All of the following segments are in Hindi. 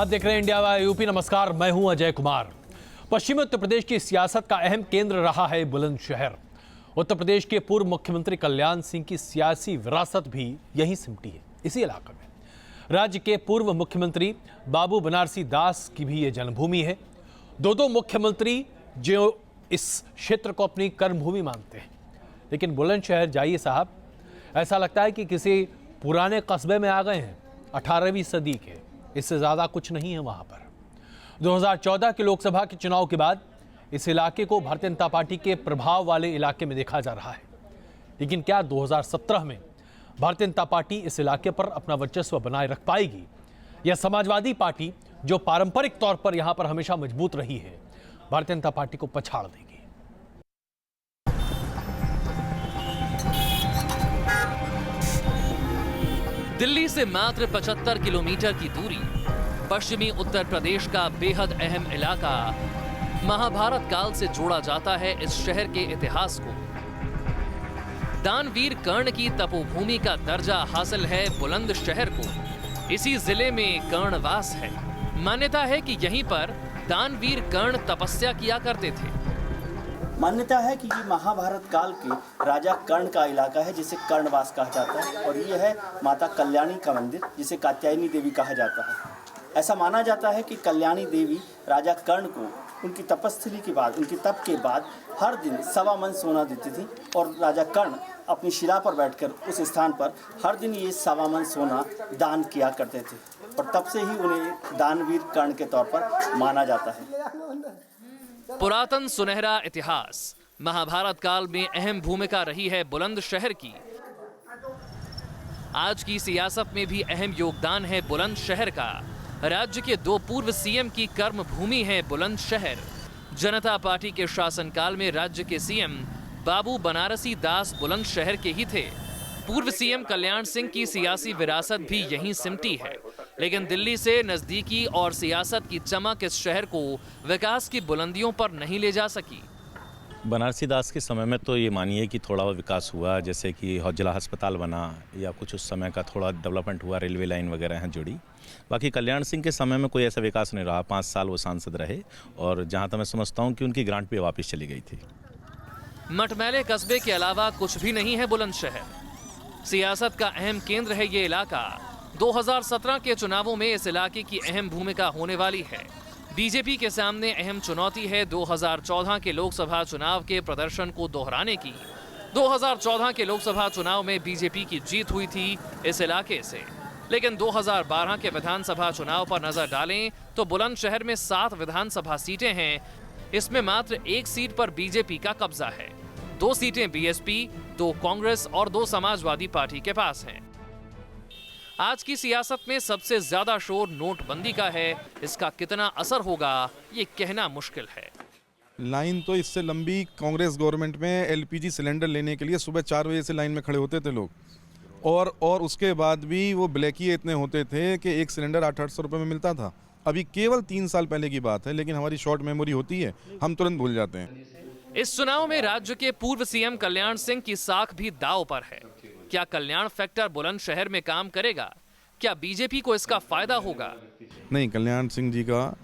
आप देख रहे हैं इंडिया वाई यूपी। नमस्कार, मैं हूं अजय कुमार। पश्चिमी उत्तर प्रदेश की सियासत का अहम केंद्र रहा है बुलंदशहर। उत्तर प्रदेश के पूर्व मुख्यमंत्री कल्याण सिंह की सियासी विरासत भी यहीं सिमटी है, इसी इलाके में। राज्य के पूर्व मुख्यमंत्री बाबू बनारसी दास की भी ये जन्मभूमि है। दो मुख्यमंत्री जो इस क्षेत्र को अपनी कर्मभूमि मानते हैं। लेकिन बुलंदशहर जाइए साहब, ऐसा लगता है कि किसी पुराने कस्बे में आ गए हैं, 18वीं सदी के। इससे ज़्यादा कुछ नहीं है वहाँ पर। 2014 के लोकसभा के चुनाव के बाद इस इलाके को भारतीय जनता पार्टी के प्रभाव वाले इलाके में देखा जा रहा है। लेकिन क्या 2017 में भारतीय जनता पार्टी इस इलाके पर अपना वर्चस्व बनाए रख पाएगी, या समाजवादी पार्टी जो पारंपरिक तौर पर यहाँ पर हमेशा मजबूत रही है, भारतीय जनता पार्टी को पछाड़ देगी? दिल्ली से मात्र 75 किलोमीटर की दूरी, पश्चिमी उत्तर प्रदेश का बेहद अहम इलाका महाभारत काल से जोड़ा जाता है इस शहर के इतिहास को। दानवीर कर्ण की तपोभूमि का दर्जा हासिल है बुलंदशहर को। इसी जिले में कर्णवास है। मान्यता है कि यहीं पर दानवीर कर्ण तपस्या किया करते थे। मान्यता है कि ये महाभारत काल के राजा कर्ण का इलाका है, जिसे कर्णवास कहा जाता है। और ये है माता कल्याणी का मंदिर, जिसे कात्यायनी देवी कहा जाता है। ऐसा माना जाता है कि कल्याणी देवी राजा कर्ण को उनकी तपस्या के बाद, उनके तप के बाद हर दिन 1.25 मन सोना देती थी। और राजा कर्ण अपनी शिला पर बैठकर उस स्थान पर हर दिन ये 1.25 मन सोना दान किया करते थे। और तब से ही उन्हें दानवीर कर्ण के तौर पर माना जाता है। पुरातन सुनहरा इतिहास, महाभारत काल में अहम भूमिका रही है बुलंदशहर की। आज की सियासत में भी अहम योगदान है बुलंदशहर का। राज्य के 2 पूर्व सीएम की कर्म भूमि है बुलंदशहर। जनता पार्टी के शासनकाल में राज्य के सीएम बाबू बनारसी दास बुलंदशहर के ही थे। पूर्व सीएम कल्याण सिंह की सियासी विरासत भी यहीं सिमटी है। लेकिन दिल्ली से नजदीकी और सियासत की चमक इस शहर को विकास की बुलंदियों पर नहीं ले जा सकी। बनारसी दास के समय में तो ये मानिए कि थोड़ा विकास हुआ, जैसे कि जिला अस्पताल बना या कुछ उस समय का थोड़ा डेवलपमेंट हुआ, रेलवे लाइन वगैरह हैं जुड़ी। बाकी कल्याण सिंह के समय में कोई ऐसा विकास नहीं रहा। 5 साल वो सांसद रहे और जहाँ तक मैं समझता हूँ कि उनकी ग्रांट भी वापस चली गई थी। मटमैले कस्बे के अलावा कुछ भी नहीं है बुलंदशहर। सियासत का अहम केंद्र है ये इलाका। 2017 के चुनावों में इस इलाके की अहम भूमिका होने वाली है। बीजेपी के सामने अहम चुनौती है 2014 के लोकसभा चुनाव के प्रदर्शन को दोहराने की। 2014 के लोकसभा चुनाव में बीजेपी की जीत हुई थी इस इलाके से। लेकिन 2012 के विधानसभा चुनाव पर नजर डालें तो बुलंदशहर में 7 विधानसभा सीटें हैं। इसमें मात्र 1 सीट पर बीजेपी का कब्जा है। 2 सीटें बीएसपी, 2 कांग्रेस और 2 समाजवादी पार्टी के पास हैं। आज की सियासत में सबसे ज्यादा शोर नोटबंदी का है। इसका कितना असर होगा ये कहना मुश्किल है। लाइन तो इससे लंबी, कांग्रेस गवर्नमेंट में एलपीजी सिलेंडर लेने के लिए सुबह 4 बजे से लाइन में खड़े होते थे लोग। और उसके बाद भी वो ब्लैकिए इतने होते थे कि एक सिलेंडर 800 रुपये में मिलता था। अभी केवल 3 साल पहले की बात है, लेकिन हमारी शॉर्ट मेमोरी होती है, हम तुरंत भूल जाते हैं। इस चुनाव में राज्य के पूर्व सीएम कल्याण सिंह की साख भी दांव पर है। क्या कल्याण फैक्टर बुलंदशहर में काम करेगा? क्या बीजेपी को इसका फायदा होगा? नहीं, कल्याण सिंह जी का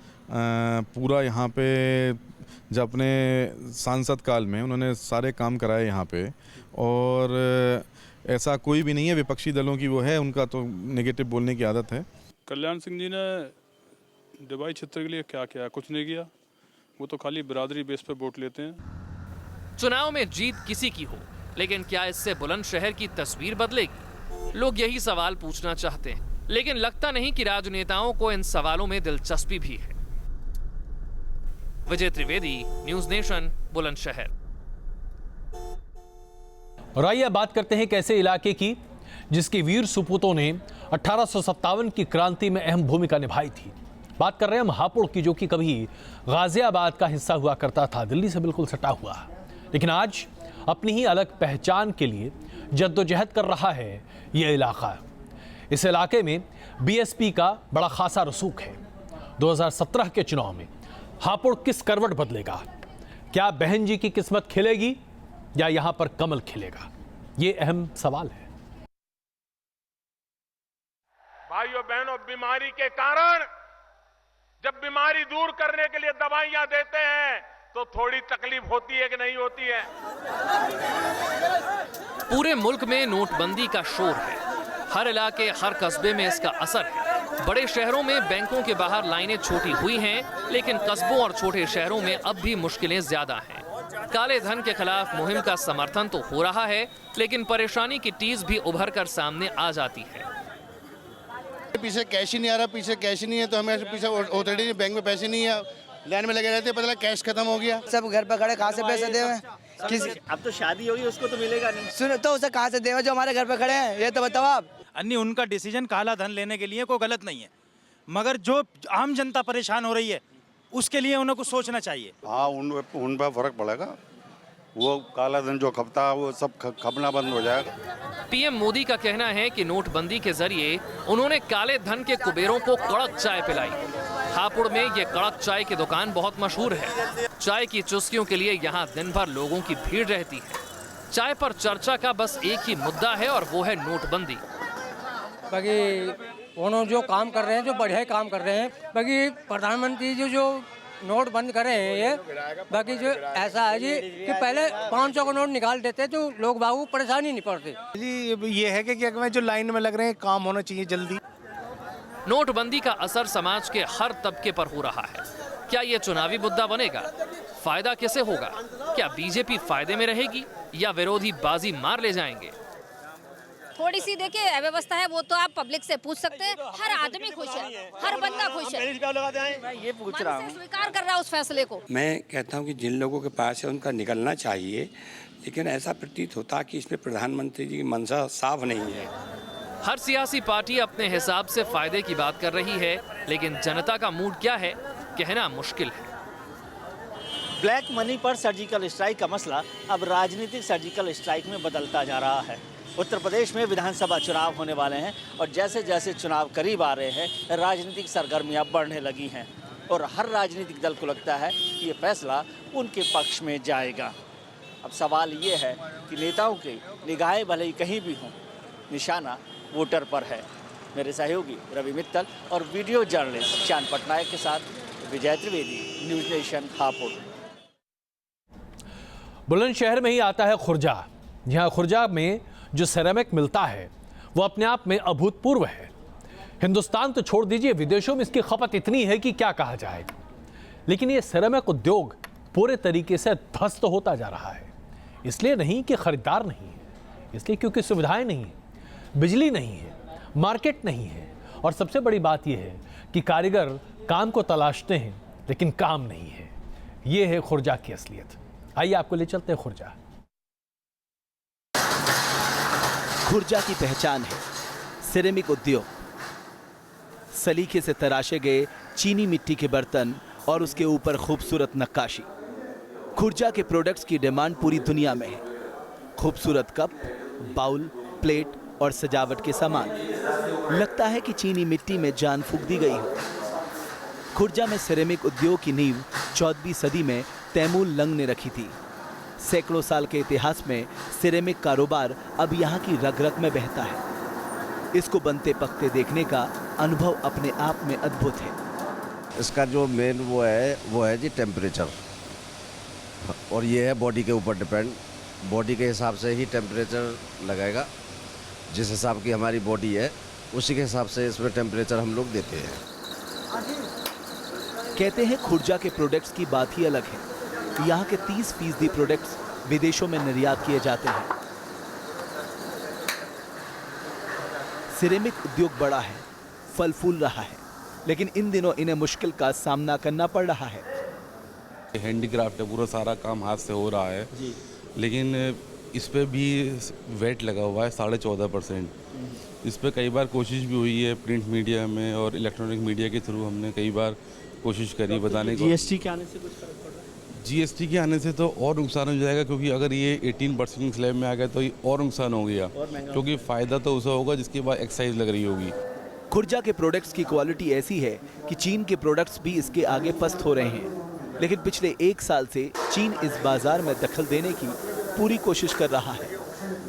पूरा यहाँ पे जब अपने सांसद काल में उन्होंने सारे काम कराए यहाँ पे। और ऐसा कोई भी नहीं है विपक्षी दलों की वो है, उनका तो नेगेटिव बोलने की आदत है। कल्याण सिंह जी ने डिबाई क्षेत्र के लिए क्या किया? कुछ नहीं किया। वो तो खाली बिरादरी बेस पे वोट लेते हैं। चुनाव में जीत किसी की हो, लेकिन क्या इससे बुलंदशहर की तस्वीर बदलेगी? लोग यही सवाल पूछना चाहते हैं, लेकिन लगता नहीं कि राजनेताओं को इन सवालों में दिलचस्पी भी है। Vijay Trivedi, news nation, Bulandshahr. और आइए बात करते हैं कैसे इलाके की जिसकी वीर सुपूतों ने 1857 की क्रांति में अहम भूमिका निभाई थी। बात कर रहे हैं हम हापुड़ की, जो कि कभी गाजियाबाद का हिस्सा हुआ करता था, दिल्ली से बिल्कुल सटा हुआ। लेकिन आज अपनी ही अलग पहचान के लिए जद्दोजहद कर रहा है यह इलाका। इस इलाके में बीएसपी का बड़ा खासा रसूख है। 2017 के चुनाव में हापुड़ किस करवट बदलेगा? क्या बहन जी की किस्मत खिलेगी या यहां पर कमल खिलेगा? ये अहम सवाल है। भाइयों बहनों, बीमारी के कारण जब बीमारी दूर करने के लिए दवाइयां देते हैं तो थोड़ी तकलीफ होती है कि नहीं होती है। पूरे मुल्क में नोटबंदी का शोर है। हर इलाके, हर कस्बे में इसका असर है। बड़े शहरों में बैंकों के बाहर लाइनें छोटी हुई हैं, लेकिन कस्बों और छोटे शहरों में अब भी मुश्किलें ज्यादा हैं। काले धन के खिलाफ मुहिम का समर्थन तो हो रहा है, लेकिन परेशानी की टीज भी उभर कर सामने आ जाती है। पीछे कैश ही नहीं आ रहा, पीछे कैश नहीं है तो हमें पीछे ऑलरेडी बैंक में पैसे नहीं है, लाइन में लगे रहते हैं, पता लगा कैश खत्म हो गया। सब घर पे खड़े, कहाँ से पैसे देवे? किसी अब तो शादी होगी, उसको तो मिलेगा नहीं। सुनो तो उसे कहाँ से देवे जो हमारे घर पे खड़े हैं? ये तो बताओ आप। अन्य उनका डिसीजन काला धन लेने के लिए कोई गलत नहीं है, मगर जो आम जनता परेशान हो रही है उसके लिए उन्हें कुछ सोचना चाहिए। हाँ, उन पर फर्क पड़ेगा। वो काला धन जो खपता है वो सब खपना बंद हो जाएगा। पीएम मोदी का कहना है कि नोटबंदी के जरिए उन्होंने काले धन के कुबेरों को कड़क चाय पिलाई। हापुड़ में ये कड़क चाय की दुकान बहुत मशहूर है। चाय की चुस्कियों के लिए यहाँ दिन भर लोगों की भीड़ रहती है। चाय पर चर्चा का बस एक ही मुद्दा है और वो है नोटबंदी। बाकी उन्होंने जो काम कर रहे हैं, जो बढ़िया काम कर रहे हैं, बाकी प्रधानमंत्री जो नोट बंद कर रहे हैं ये, बाकी जो ऐसा है जी कि पहले 500 का नोट निकाल देते तो लोग बाबू परेशानी नहीं पड़ते जी। ये है कि अगर जो लाइन में लग रहे हैं काम होना चाहिए जल्दी। नोटबंदी का असर समाज के हर तबके पर हो रहा है। क्या ये चुनावी मुद्दा बनेगा? फायदा किसे होगा? क्या बीजेपी फायदे में रहेगी या विरोधी बाजी मार ले जाएंगे? थोड़ी सी देखिए अव्यवस्था है, वो तो आप पब्लिक से पूछ सकते हैं। हर आदमी खुश है, हर बंदा खुश है। मैं ये पूछ रहा हूँ, स्वीकार कर रहा है उस फैसले को। मैं कहता हूँ कि जिन लोगों के पास है उनका निकलना चाहिए, लेकिन ऐसा प्रतीत होता है कि इसमें प्रधानमंत्री जी की मंशा साफ नहीं है। हर सियासी पार्टी अपने हिसाब से फायदे की बात कर रही है, लेकिन जनता का मूड क्या है कहना मुश्किल है। ब्लैक मनी पर सर्जिकल स्ट्राइक का मसला अब राजनीतिक सर्जिकल स्ट्राइक में बदलता जा रहा है। उत्तर प्रदेश में विधानसभा चुनाव होने वाले हैं और जैसे जैसे चुनाव करीब आ रहे हैं राजनीतिक सरगर्मियां बढ़ने लगी हैं और हर राजनीतिक दल को लगता है कि ये फैसला उनके पक्ष में जाएगा। अब सवाल ये है कि नेताओं की निगाहें भले ही कहीं भी हों, निशाना वोटर पर है। मेरे सहयोगी रवि मित्तल और वीडियो जर्नलिस्ट चांद पटनायक के साथ विजय त्रिवेदी, न्यूज़ नेशन, हापुड़। बुलंदशहर में ही आता है खुर्जा। यहाँ खुर्जा में जो सेरेमिक मिलता है वो अपने आप में अभूतपूर्व है। हिंदुस्तान तो छोड़ दीजिए, विदेशों में इसकी खपत इतनी है कि क्या कहा जाए। लेकिन ये सेरेमिक उद्योग पूरे तरीके से ध्वस्त होता जा रहा है। इसलिए नहीं कि खरीदार नहीं है, इसलिए क्योंकि सुविधाएं नहीं है, बिजली नहीं है, मार्केट नहीं है और सबसे बड़ी बात यह है कि कारीगर काम को तलाशते हैं लेकिन काम नहीं है। ये है खुर्जा की असलियत। आइए आपको ले चलते हैं खुर्जा। खुर्जा की पहचान है सिरेमिक उद्योग। सलीके से तराशे गए चीनी मिट्टी के बर्तन और उसके ऊपर खूबसूरत नक्काशी। खुर्जा के प्रोडक्ट्स की डिमांड पूरी दुनिया में है। खूबसूरत कप, बाउल, प्लेट और सजावट के सामान। लगता है कि चीनी मिट्टी में जान फूंक दी गई हो। खुर्जा में सिरेमिक उद्योग की नींव 14वीं सदी में तैमूर लंग ने रखी थी। सैकड़ों साल के इतिहास में सिरेमिक कारोबार अब यहाँ की रग रग में बहता है। इसको बनते पकते देखने का अनुभव अपने आप में अद्भुत है। इसका जो मेन वो है जी टेम्परेचर, और ये है बॉडी के ऊपर डिपेंड। बॉडी के हिसाब से ही टेम्परेचर लगाएगा। जिस हिसाब की हमारी बॉडी है उसी के हिसाब से इसमें टेम्परेचर हम लोग देते हैं। कहते हैं खुर्जा के प्रोडक्ट्स की बात ही अलग है। यहाँ के 30% प्रोडक्ट्स विदेशों में निर्यात किए जाते हैं। सिरेमिक उद्योग बड़ा है, फल फूल रहा है, लेकिन इन दिनों इन्हें मुश्किल का सामना करना पड़ रहा है। हैंडीक्राफ्ट है, पूरा सारा काम हाथ से हो रहा है जी। लेकिन इस पे भी वेट लगा हुआ है 14.5%। इस पे कई बार कोशिश भी हुई है प्रिंट मीडिया में और इलेक्ट्रॉनिक मीडिया के थ्रू हमने कई बार कोशिश करी बताने को। जीएसटी के आने से कुछ फर्क पड़ रहा है? जीएसटी के आने से तो और नुकसान हो जाएगा, क्योंकि अगर ये 18% स्लैब में आ गया तो ये और नुकसान हो गया, क्योंकि फ़ायदा तो उसे होगा जिसके बाद एक्साइज लग रही होगी। खुर्जा के प्रोडक्ट्स की क्वालिटी ऐसी है कि चीन के प्रोडक्ट्स भी इसके आगे पस्त हो रहे हैं। लेकिन पिछले 1 साल से चीन इस बाजार में दखल देने की पूरी कोशिश कर रहा है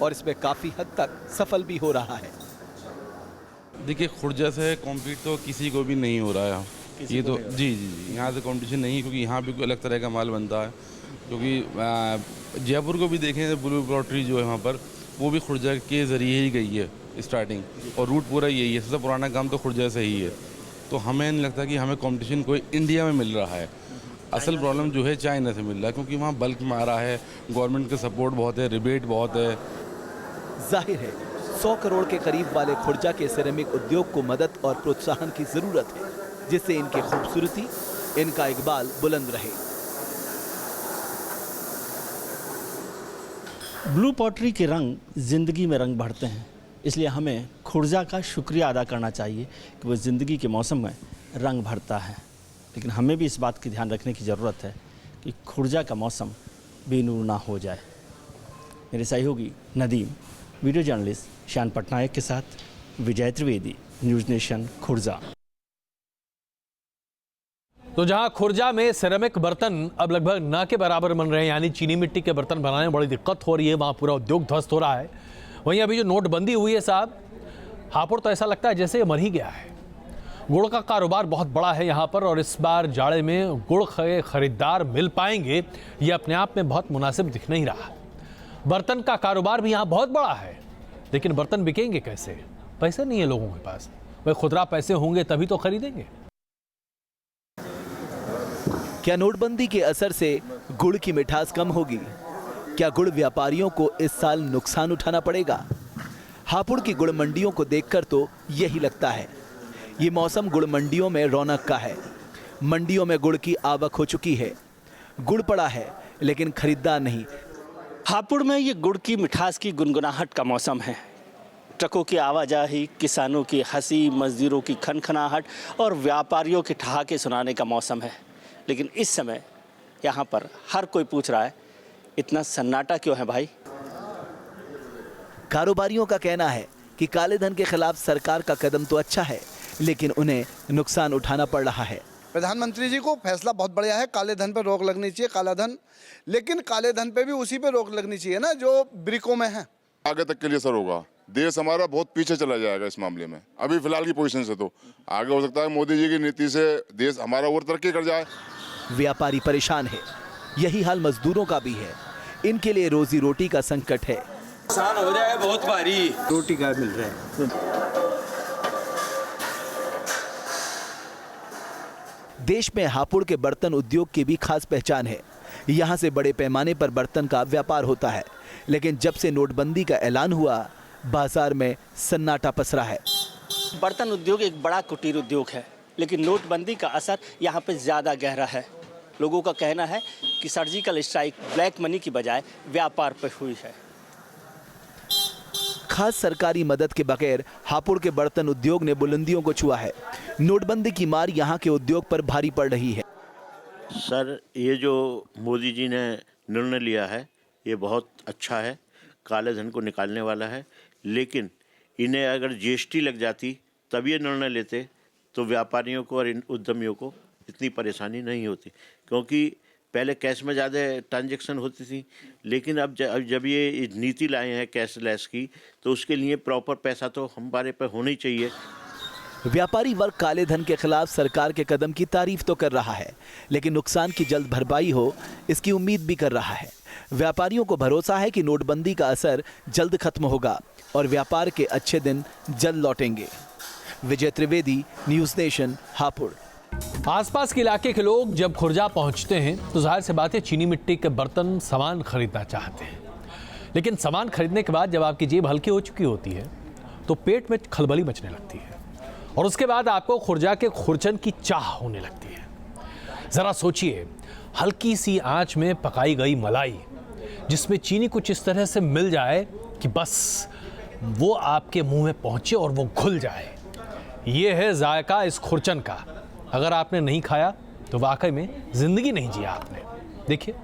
और इसमें काफ़ी हद तक सफल भी हो रहा है। देखिए, खुर्जा से कॉम्पीट तो किसी को भी नहीं हो रहा है। ये तो जी जी जी यहाँ से कंपटीशन नहीं है, क्योंकि यहाँ भी कोई अलग तरह का माल बनता है। क्योंकि जयपुर को भी देखें, ब्लू लॉटरी जो है वहाँ पर, वो भी खुर्जा के ज़रिए ही गई है स्टार्टिंग, और रूट पूरा यही है। सबसे पुराना काम तो खुर्जा से ही है। तो हमें नहीं लगता कि हमें कंपटीशन कोई इंडिया में मिल रहा है। असल प्रॉब्लम जो है चाइना से मिल रहा है, क्योंकि वहाँ बल्क में आ रहा है, गवर्नमेंट का सपोर्ट बहुत है, रिबेट बहुत है। जाहिर है 100 करोड़ के करीब वाले खुर्जा के सिरेमिक उद्योग को मदद और प्रोत्साहन की जरूरत है, जिससे इनकी खूबसूरती, इनका इकबाल बुलंद रहे। ब्लू पॉटरी के रंग ज़िंदगी में रंग भरते हैं, इसलिए हमें खुर्जा का शुक्रिया अदा करना चाहिए कि वो ज़िंदगी के मौसम में रंग भरता है। लेकिन हमें भी इस बात की ध्यान रखने की ज़रूरत है कि खुर्जा का मौसम बेनूर ना हो जाए। मेरे सहयोगी नदीम, वीडियो जर्नलिस्ट श्यान पटनायक के साथ विजय त्रिवेदी, न्यूज़ नेशन, खुर्जा। तो जहां खुर्जा में सिरेमिक बर्तन अब लगभग न के बराबर बन रहे हैं, यानी चीनी मिट्टी के बर्तन बनाने में बड़ी दिक्कत हो रही है, वहां पूरा उद्योग ध्वस्त हो रहा है। वहीं अभी जो नोटबंदी हुई है साहब, हापुड़ तो ऐसा लगता है जैसे ये मर ही गया है। गुड़ का कारोबार बहुत बड़ा है यहाँ पर, और इस बार जाड़े में गुड़ के खरीदार मिल पाएंगे ये अपने आप में बहुत मुनासिब दिख नहीं रहा। बर्तन का कारोबार भी यहाँ बहुत बड़ा है, लेकिन बर्तन बिकेंगे कैसे? पैसे नहीं है लोगों के पास। भाई खुदरा पैसे होंगे तभी तो खरीदेंगे। क्या नोटबंदी के असर से गुड़ की मिठास कम होगी? क्या गुड़ व्यापारियों को इस साल नुकसान उठाना पड़ेगा? हापुड़ की गुड़ मंडियों को देखकर तो यही लगता है। ये मौसम गुड़ मंडियों में रौनक का है। मंडियों में गुड़ की आवक हो चुकी है। गुड़ पड़ा है लेकिन खरीदार नहीं। हापुड़ में ये गुड़ की मिठास की गुनगुनाहट का मौसम है। ट्रकों की आवाजाही, किसानों की हंसी, मजदूरों की खनखनाहट और व्यापारियों के ठहाके सुनाने का मौसम है। लेकिन इस समय यहाँ पर हर कोई पूछ रहा है, इतना सन्नाटा क्यों है भाई? कारोबारियों का कहना है कि काले धन के खिलाफ सरकार का कदम तो अच्छा है, लेकिन उन्हें नुकसान उठाना पड़ रहा है। प्रधानमंत्री जी को फैसला बहुत बढ़िया है, काले धन पर रोक लगनी चाहिए, काला धन, लेकिन काले धन पे भी उसी पे रोक लगनी चाहिए ना जो ब्रिकों में है। आगे तक के लिए सर होगा, देश हमारा बहुत पीछे चला जाएगा इस मामले में। अभी फिलहाल की पोजीशन से तो आगे हो सकता है मोदी जी की नीति से देश हमारा और तरक्की कर जाए। व्यापारी परेशान है, यही हाल मजदूरों का भी है। इनके लिए रोजी रोटी का संकट है। नुकसान हो रहा है बहुत भारी, रोटी का मिल रहा है। देश में हापुड़ के बर्तन उद्योग की भी खास पहचान है। यहाँ से बड़े पैमाने पर बर्तन का व्यापार होता है, लेकिन जब से नोटबंदी का ऐलान हुआ, बाजार में सन्नाटा पसरा है। बर्तन उद्योग एक बड़ा कुटीर उद्योग है, लेकिन नोटबंदी का असर यहाँ पे ज़्यादा गहरा है। लोगों का कहना है कि सर्जिकल स्ट्राइक ब्लैक मनी की बजाय व्यापार पर हुई है। खास सरकारी मदद के बगैर हापुड़ के बर्तन उद्योग ने बुलंदियों को छुआ है। नोटबंदी की मार यहाँ के उद्योग पर भारी पड़ रही है। सर, ये जो मोदी जी ने निर्णय लिया है ये बहुत अच्छा है, काले धन को निकालने वाला है। लेकिन इन्हें अगर जीएसटी लग जाती तब ये निर्णय लेते तो व्यापारियों को और इन उद्यमियों को इतनी परेशानी नहीं होती, क्योंकि पहले कैश में ज़्यादा ट्रांजैक्शन होती थी। लेकिन अब जब ये नीति लाए हैं कैशलेस की, तो उसके लिए प्रॉपर पैसा तो हमारे पर होना ही चाहिए। व्यापारी वर्ग काले धन के खिलाफ सरकार के कदम की तारीफ तो कर रहा है, लेकिन नुकसान की जल्द भरपाई हो इसकी उम्मीद भी कर रहा है। व्यापारियों को भरोसा है कि नोटबंदी का असर जल्द खत्म होगा और व्यापार के अच्छे दिन जल्द लौटेंगे। विजय त्रिवेदी, न्यूज़ नेशन, हापुड़। आसपास के इलाके के लोग जब खुर्जा पहुंचते हैं तो जाहिर सी बात है चीनी मिट्टी के बर्तन सामान खरीदना चाहते हैं। लेकिन सामान खरीदने के बाद जब आपकी जेब हल्की हो चुकी होती है तो पेट में खलबली मचने लगती है, और उसके बाद आपको खुर्जा के खुरचन की चाह होने लगती है। ज़रा सोचिए, हल्की सी आंच में पकाई गई मलाई जिसमें चीनी कुछ इस तरह से मिल जाए कि बस वो आपके मुंह में पहुंचे और वो घुल जाए। ये है जायका इस खुरचन का। अगर आपने नहीं खाया तो वाकई में जिंदगी नहीं जिया आपने। देखिए,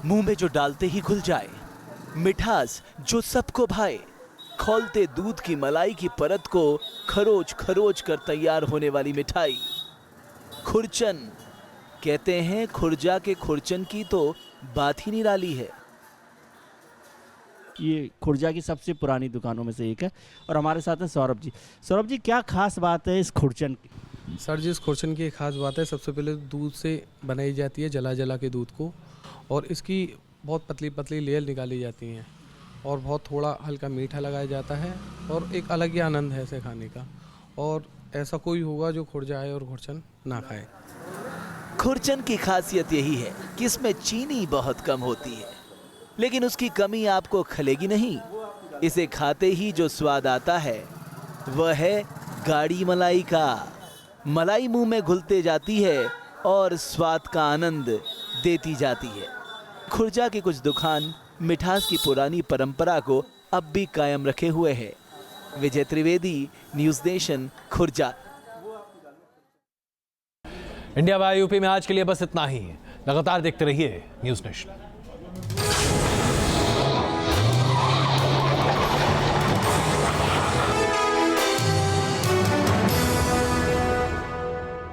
मुंह में जो डालते ही घुल जाए, मिठास जो सबको भाए, खौलते दूध की मलाई की परत को खरोच खरोच कर तैयार होने वाली मिठाई खुरचन। कहते हैं खुर्जा के खुरचन की तो बात ही निराली है। ये खुर्जा की सबसे पुरानी दुकानों में से एक है। और हमारे साथ हैं सौरभ जी। सौरभ जी, क्या खास बात है इस खुरचन की? सर जी, इस खुरचन की एक खास बात है, सबसे पहले दूध से बनाई जाती है, जला जला के दूध को, और इसकी बहुत पतली पतली लेयर निकाली जाती हैं और बहुत थोड़ा हल्का मीठा लगाया जाता है और एक अलग ही आनंद है इसे खाने का। और ऐसा कोई होगा जो खुर्जा आए और खुरचन ना खाए। खुरचन की खासियत यही है कि इसमें चीनी बहुत कम होती है, लेकिन उसकी कमी आपको खलेगी नहीं। इसे खाते ही जो स्वाद आता है वह है गाढ़ी मलाई का। मलाई मुंह में घुलते जाती है और स्वाद का आनंद देती जाती है। खुर्जा की कुछ दुकान मिठास की पुरानी परंपरा को अब भी कायम रखे हुए है। Vijay Trivedi, news nation, Khurja. India by UP में आज के लिए बस इतना ही। लगातार देखते रहिए न्यूज़ नेशन।